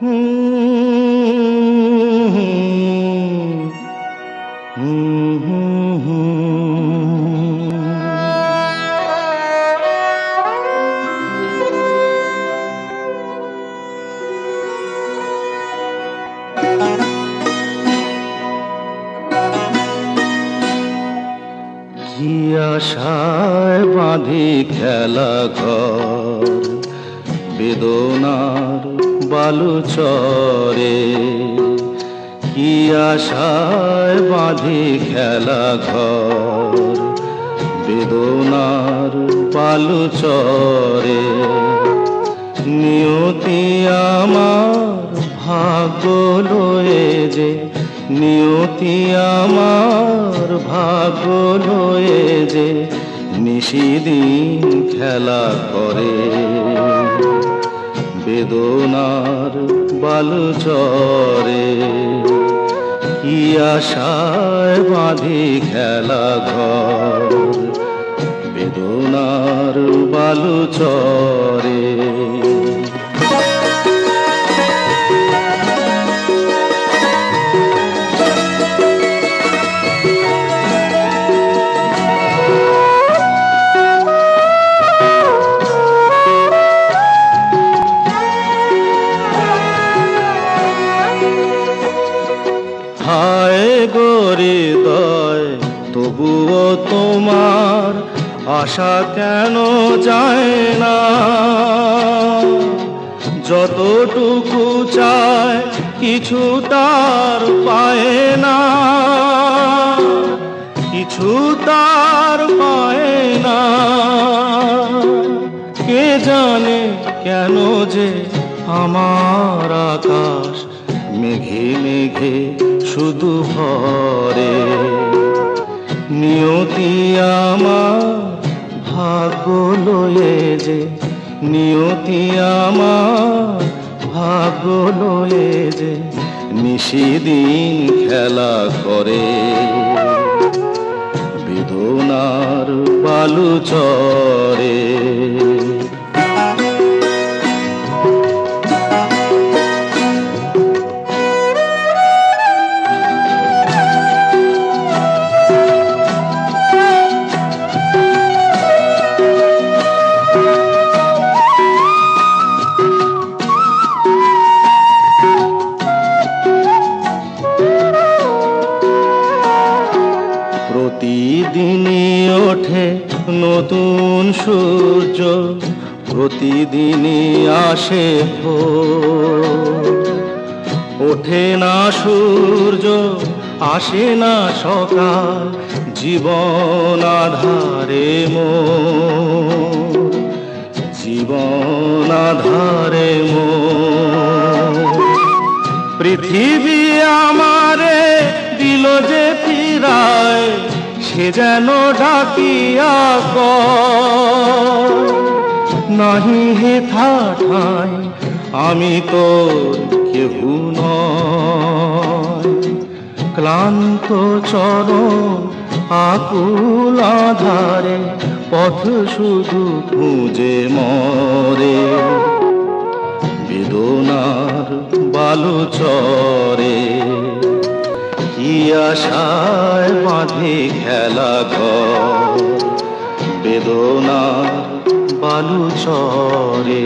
কি আশায় বাঁধি খেলা ঘর বেদনার বালুচরে, কি আশায় বাঁধি খেলা ঘর বেদনার বালুচরে। নিয়তি আমার ভাগ্য লয়ে যে, নিয়তি আমার ভাগ্য লয়ে যে নিশিদিন খেলা করে বেদনার বালুচরে। কি আশায় বাঁধি খেলা ঘর বেদনার বালুচরে। হায় গো হৃদয়, তবুও তোমার আশা কেন যায় না? যতটুকু চায় কিছু তার পায় না, কিছু তার পায় না। কে জানে কেন যে আমার আকাশ মেঘে মেঘে শুধু ভরে। নিয়তি আমার ভাগ্য লয়ে যে, নিয়তি আমার ভাগ্য লয়ে যে নিশিদিন খেলা করে বেদনার বালুচরে। প্রতিদিনই ওঠে নতুন সূর্য, প্রতিদিনই আসে ভোর। ওঠে না সূর্য, আসে না সকাল, জীবন আধারে মোর, জীবন আধারে মোর। পৃথিবী আমারে দিল যে ফিরায়, সে যেন ডাকিয়া কয়, নাহি হেথা ঠাই আমি তোর কেহু নয়। ক্লান্ত চরণ আকুল আধারে পথ শুধু খুঁজে মরে বেদনার বালুচরে। কি আশায় বাঁধে খেলা ঘর বেদনার বালুচরে।